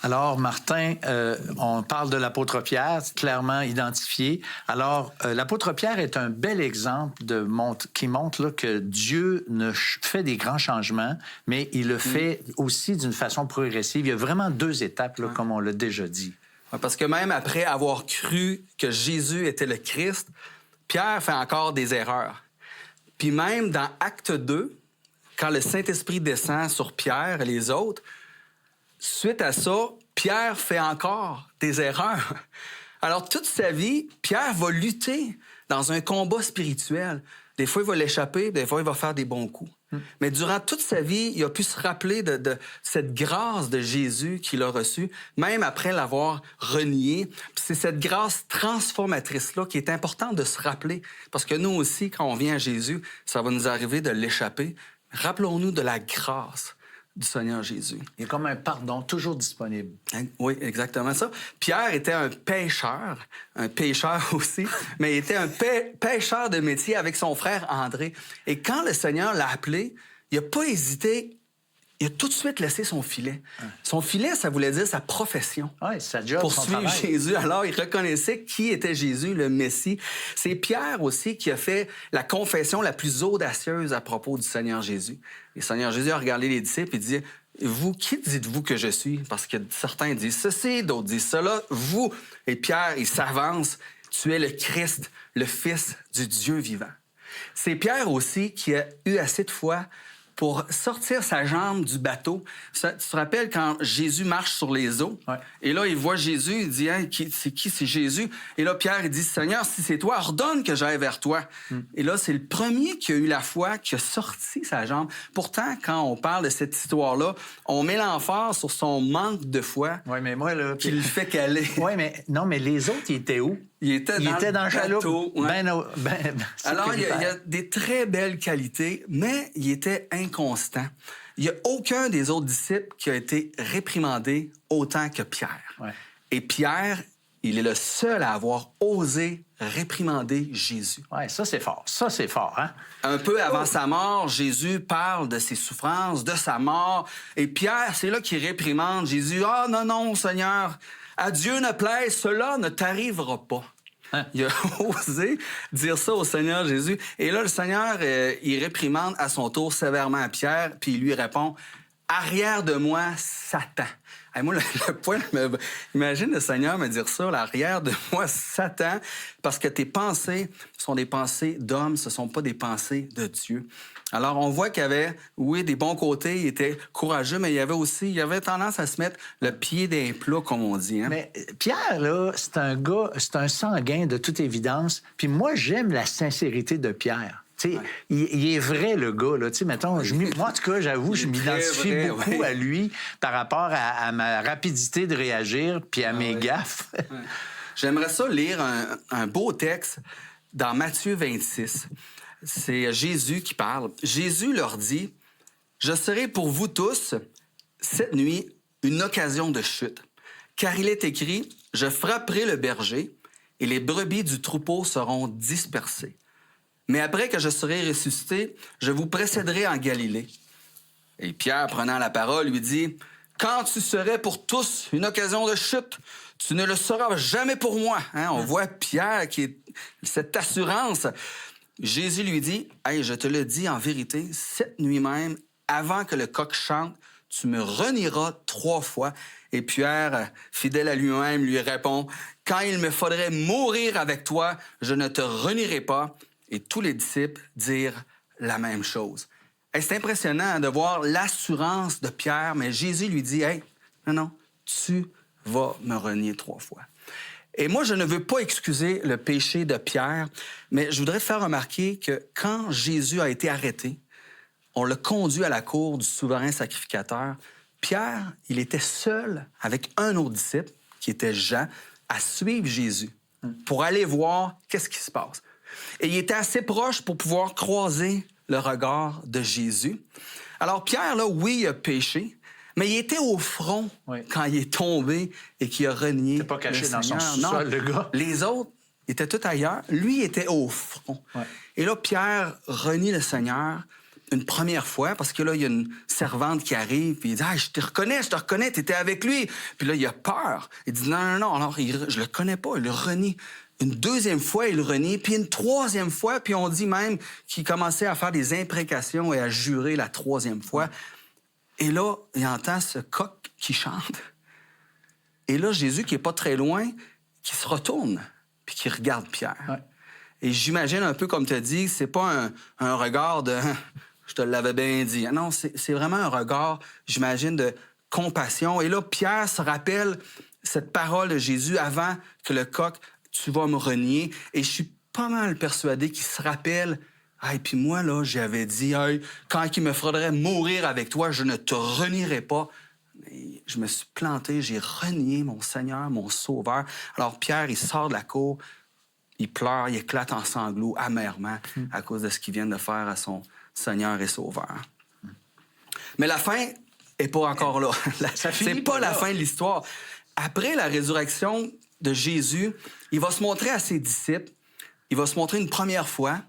Alors, Martin, on parle de l'apôtre Pierre, clairement identifié. Alors, l'apôtre Pierre est un bel exemple qui montre là, que Dieu fait des grands changements, mais il le fait aussi d'une façon progressive. Il y a vraiment deux étapes, là, comme on l'a déjà dit. Parce que même après avoir cru que Jésus était le Christ, Pierre fait encore des erreurs. Puis même dans Acte 2, quand le Saint-Esprit descend sur Pierre et les autres, suite à ça, Pierre fait encore des erreurs. Alors, toute sa vie, Pierre va lutter dans un combat spirituel. Des fois, il va l'échapper, des fois, il va faire des bons coups. Mais durant toute sa vie, il a pu se rappeler de cette grâce de Jésus qu'il a reçue, même après l'avoir renié. Puis c'est cette grâce transformatrice-là qui est importante de se rappeler. Parce que nous aussi, quand on vient à Jésus, ça va nous arriver de l'échapper. Rappelons-nous de la grâce du Seigneur Jésus. Il y a comme un pardon toujours disponible. Oui, exactement ça. Pierre était un pêcheur aussi, mais il était un pêcheur de métier avec son frère André. Et quand le Seigneur l'a appelé, il n'a pas hésité. Il a tout de suite laissé son filet. Son filet, ça voulait dire sa profession. Oui, sa job, pour son suivre travail. Jésus. Alors, il reconnaissait qui était Jésus, le Messie. C'est Pierre aussi qui a fait la confession la plus audacieuse à propos du Seigneur Jésus. Le Seigneur Jésus a regardé les disciples et dit, « Vous, qui dites-vous que je suis? » Parce que certains disent ceci, d'autres disent cela. Vous. Et Pierre, il s'avance. « Tu es le Christ, le Fils du Dieu vivant. » C'est Pierre aussi qui a eu assez de foi pour sortir sa jambe du bateau. Tu te rappelles quand Jésus marche sur les eaux? Ouais. Et là, il voit Jésus, il dit, hey, c'est qui? C'est Jésus. Et là, Pierre, il dit, Seigneur, si c'est toi, ordonne que j'aille vers toi. Et là, c'est le premier qui a eu la foi, qui a sorti sa jambe. Pourtant, quand on parle de cette histoire-là, on met l'emphase sur son manque de foi. Oui, mais moi, là... Qui le fait caler. Oui, mais non, mais les autres, ils étaient où? Il était dans le chaloupe. bateau. Ouais. Alors, il y a sécuritaire. des très belles qualités, mais il était inconstant. Il n'y a aucun des autres disciples qui a été réprimandé autant que Pierre. Ouais. Et Pierre, il est le seul à avoir osé réprimander Jésus. Oui, ça, c'est fort. Ça, c'est fort, hein? Un peu avant sa mort, Jésus parle de ses souffrances, de sa mort. Et Pierre, c'est là qu'il réprimande Jésus. « Ah, non, non, Seigneur, à Dieu ne plaise, cela ne t'arrivera pas. » Hein? Il a osé dire ça au Seigneur Jésus. Et là, le Seigneur, il réprimande à son tour sévèrement à Pierre, puis il lui répond « Arrière de moi, Satan. » Hey, moi, le point, imagine le Seigneur me dire ça, l'arrière de moi, Satan, parce que tes pensées sont des pensées d'homme, ce ne sont pas des pensées de Dieu. Alors, on voit qu'il y avait, oui, des bons côtés, il était courageux, mais il y avait tendance à se mettre le pied d'un plat, comme on dit. Hein? Mais Pierre, là, c'est un gars, c'est un sanguin de toute évidence. Puis moi, j'aime la sincérité de Pierre. Tu sais, il est vrai, le gars. Là. Tu sais, mettons, moi, en tout cas, j'avoue, je m'identifie vrai, beaucoup oui. à lui par rapport à ma rapidité de réagir puis à mes gaffes. Ouais. J'aimerais ça lire un beau texte dans Matthieu 26. C'est Jésus qui parle. Jésus leur dit, « Je serai pour vous tous, cette nuit, une occasion de chute. Car il est écrit, « Je frapperai le berger, et les brebis du troupeau seront dispersées. Mais après que je serai ressuscité, je vous précéderai en Galilée. » Et Pierre, prenant la parole, lui dit, « Quand tu serais pour tous une occasion de chute, tu ne le seras jamais pour moi. » Hein? On voit Pierre qui est cette assurance. Jésus lui dit, « Hey, je te le dis en vérité, cette nuit même, avant que le coq chante, tu me renieras 3 fois. » Et Pierre, fidèle à lui-même, lui répond, « Quand il me faudrait mourir avec toi, je ne te renierai pas. » Et tous les disciples dirent la même chose. Hey, c'est impressionnant de voir l'assurance de Pierre, mais Jésus lui dit, « Hey, non, tu vas me renier 3 fois. » Et moi, je ne veux pas excuser le péché de Pierre, mais je voudrais te faire remarquer que quand Jésus a été arrêté, on l'a conduit à la cour du souverain sacrificateur. Pierre, il était seul avec un autre disciple, qui était Jean, à suivre Jésus pour aller voir qu'est-ce qui se passe. Et il était assez proche pour pouvoir croiser le regard de Jésus. Alors Pierre, là, oui, il a péché, mais il était au front quand il est tombé et qu'il a renié. Il n'était pas caché dans son Seigneur. sous-sol, le gars. Les autres étaient tout ailleurs. Lui était au front. Ouais. Et là, Pierre renie le Seigneur. une première fois, parce que là, il y a une servante qui arrive, puis il dit « Ah, je te reconnais, tu étais avec lui. » Puis là, il a peur. Il dit « Non. » Alors, je le connais pas, il le renie. Une deuxième fois, il le renie, puis une troisième fois, puis on dit même qu'il commençait à faire des imprécations et à jurer la troisième fois. Et là, il entend ce coq qui chante. Et là, Jésus, qui est pas très loin, qui se retourne, puis qui regarde Pierre. Ouais. Et j'imagine un peu comme tu as dit, c'est pas un regard de « je te l'avais bien dit ». Non, c'est vraiment un regard, j'imagine, de compassion. Et là, Pierre se rappelle cette parole de Jésus avant que le coq « tu vas me renier ». Et je suis pas mal persuadé qu'il se rappelle « Hey, puis moi, là, j'avais dit, hey, quand il me faudrait mourir avec toi, je ne te renierai pas ». Mais je me suis planté, j'ai renié mon Seigneur, mon Sauveur. Alors Pierre, il sort de la cour, il pleure, il éclate en sanglots amèrement à cause de ce qu'il vient de faire à son Seigneur et Sauveur. Mais la fin n'est pas encore là. C'est pas la fin de l'histoire. Après la résurrection de Jésus, il va se montrer à ses disciples. Il va se montrer une première fois,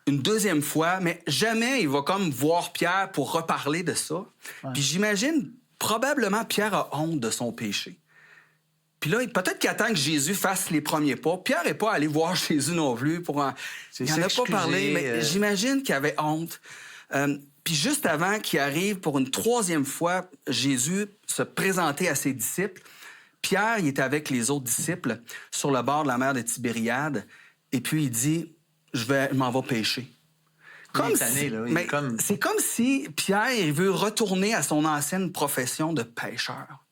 une deuxième fois, mais jamais il va comme voir Pierre pour reparler de ça. Ouais. Puis j'imagine, probablement, Pierre a honte de son péché. Puis là, peut-être qu'il attend que Jésus fasse les premiers pas. Pierre n'est pas allé voir Jésus non plus pour en... Il n'en a pas parlé, mais j'imagine qu'il avait honte. Puis juste avant qu'il arrive pour une troisième fois, Jésus se présentait à ses disciples. Pierre, il était avec les autres disciples sur le bord de la mer de Tibériade. Et puis il dit, je m'en vais pêcher. C'est comme si Pierre il veut retourner à son ancienne profession de pêcheur.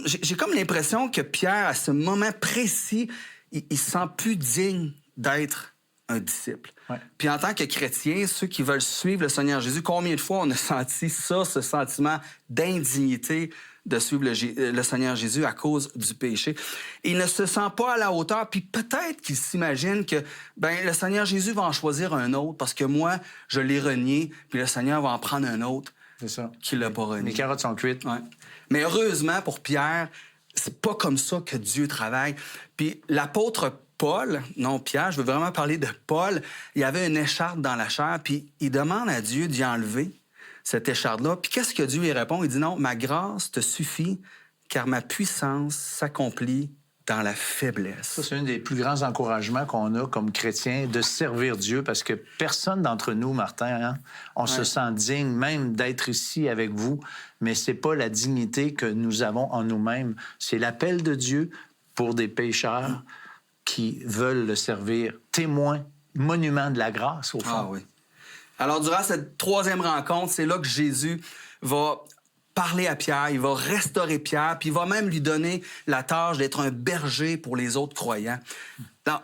J'ai comme l'impression que Pierre, à ce moment précis, il se sent plus digne d'être un disciple. Ouais. Puis en tant que chrétien, ceux qui veulent suivre le Seigneur Jésus, combien de fois on a senti ça, ce sentiment d'indignité de suivre le Seigneur Jésus à cause du péché. Il ne se sent pas à la hauteur, puis peut-être qu'il s'imagine que le Seigneur Jésus va en choisir un autre, parce que moi, je l'ai renié, puis le Seigneur va en prendre un autre qui l'a pas renié. Les carottes sont cuites. Ouais. Mais heureusement pour Pierre, c'est pas comme ça que Dieu travaille. Puis l'apôtre Paul, non Pierre, je veux vraiment parler de Paul, il avait une écharpe dans la chair, puis il demande à Dieu d'y enlever cette écharpe-là. Puis qu'est-ce que Dieu lui répond? Il dit non, ma grâce te suffit, car ma puissance s'accomplit dans la faiblesse. Ça, c'est un des plus grands encouragements qu'on a comme chrétiens, de servir Dieu, parce que personne d'entre nous, Martin, on se sent digne même d'être ici avec vous, mais c'est pas la dignité que nous avons en nous-mêmes. C'est l'appel de Dieu pour des pécheurs qui veulent le servir. Témoin, monument de la grâce, au fond. Ah oui. Alors, durant cette troisième rencontre, c'est là que Jésus va parler à Pierre, il va restaurer Pierre, puis il va même lui donner la tâche d'être un berger pour les autres croyants.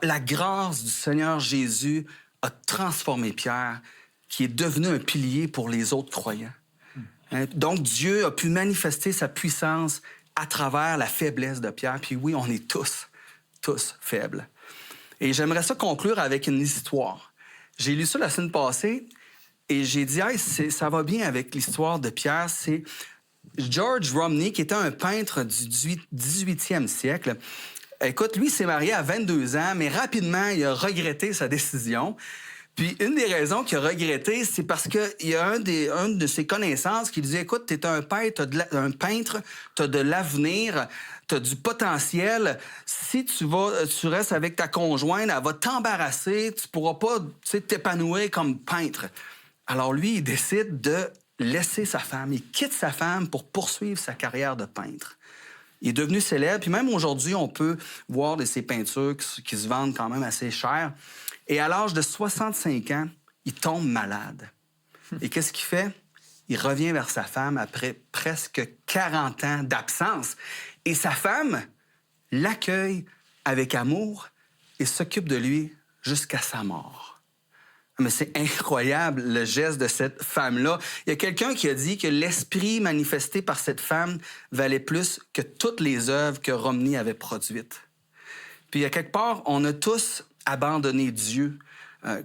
La grâce du Seigneur Jésus a transformé Pierre, qui est devenu un pilier pour les autres croyants. Donc, Dieu a pu manifester sa puissance à travers la faiblesse de Pierre. Puis oui, on est tous faibles. Et j'aimerais ça conclure avec une histoire. J'ai lu ça la semaine passée et j'ai dit, hey, ça va bien avec l'histoire de Pierre. C'est George Romney, qui était un peintre du 18e siècle. Écoute, lui, s'est marié à 22 ans, mais rapidement, il a regretté sa décision. Puis une des raisons qu'il a regretté, c'est parce qu'il y a un de ses connaissances qui lui dit, écoute, t'es un peintre, t'as de l'avenir, t'as du potentiel. Si tu restes avec ta conjointe, elle va t'embarrasser, tu pourras pas t'épanouir comme peintre. Alors lui, il décide de laisser sa femme. Il quitte sa femme pour poursuivre sa carrière de peintre. Il est devenu célèbre. Puis même aujourd'hui, on peut voir de ses peintures qui se vendent quand même assez cher. Et à l'âge de 65 ans, il tombe malade. Et qu'est-ce qu'il fait? Il revient vers sa femme après presque 40 ans d'absence. Et sa femme l'accueille avec amour et s'occupe de lui jusqu'à sa mort. Mais c'est incroyable, le geste de cette femme-là. Il y a quelqu'un qui a dit que l'esprit manifesté par cette femme valait plus que toutes les œuvres que Romney avait produites. Puis, à quelque part, on a tous abandonné Dieu,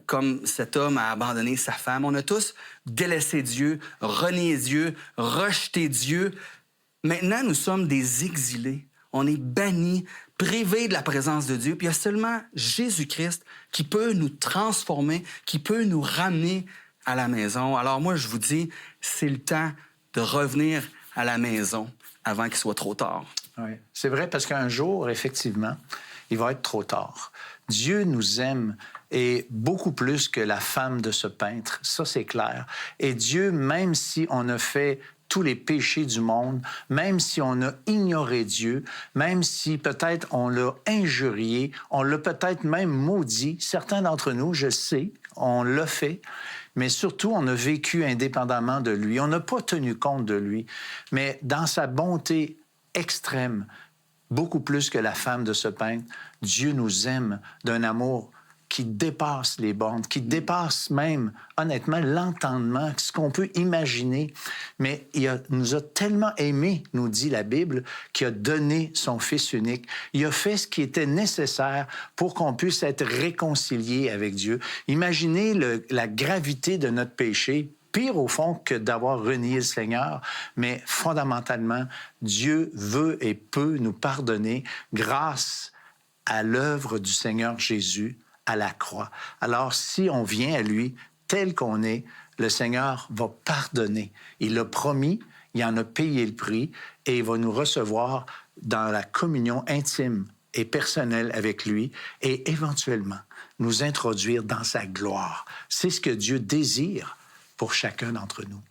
comme cet homme a abandonné sa femme. On a tous délaissé Dieu, renié Dieu, rejeté Dieu. Maintenant, nous sommes des exilés. On est bannis, privés de la présence de Dieu. Puis il y a seulement Jésus-Christ qui peut nous transformer, qui peut nous ramener à la maison. Alors moi, je vous dis, c'est le temps de revenir à la maison avant qu'il soit trop tard. Oui, c'est vrai parce qu'un jour, effectivement, il va être trop tard. Dieu nous aime et beaucoup plus que la femme de ce peintre, ça c'est clair. Et Dieu, même si on a fait tous les péchés du monde, même si on a ignoré Dieu, même si peut-être on l'a injurié, on l'a peut-être même maudit, certains d'entre nous, je le sais, on l'a fait, mais surtout on a vécu indépendamment de lui, on n'a pas tenu compte de lui, mais dans sa bonté extrême, beaucoup plus que la femme de ce peintre, Dieu nous aime d'un amour qui dépasse les bornes, qui dépasse même, honnêtement, l'entendement, ce qu'on peut imaginer. Mais nous a tellement aimés, nous dit la Bible, qu'il a donné son Fils unique. Il a fait ce qui était nécessaire pour qu'on puisse être réconciliés avec Dieu. Imaginez la gravité de notre péché, pire au fond que d'avoir renié le Seigneur, mais fondamentalement, Dieu veut et peut nous pardonner grâce à l'œuvre du Seigneur Jésus à la croix. Alors, si on vient à lui tel qu'on est, le Seigneur va pardonner. Il l'a promis, il en a payé le prix et il va nous recevoir dans la communion intime et personnelle avec lui et éventuellement nous introduire dans sa gloire. C'est ce que Dieu désire pour chacun d'entre nous.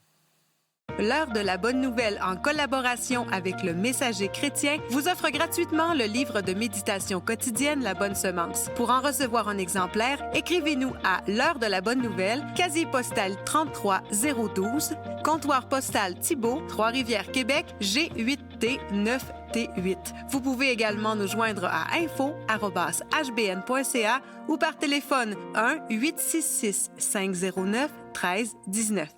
L'heure de la bonne nouvelle, en collaboration avec le Messager chrétien, vous offre gratuitement le livre de méditation quotidienne La Bonne Semence. Pour en recevoir un exemplaire, écrivez-nous à l'heure de la bonne nouvelle, casier postal 33012, comptoir postal Thibault, Trois-Rivières, Québec, G8T 9T8. Vous pouvez également nous joindre à info@hbn.ca ou par téléphone 1-866-509-1319.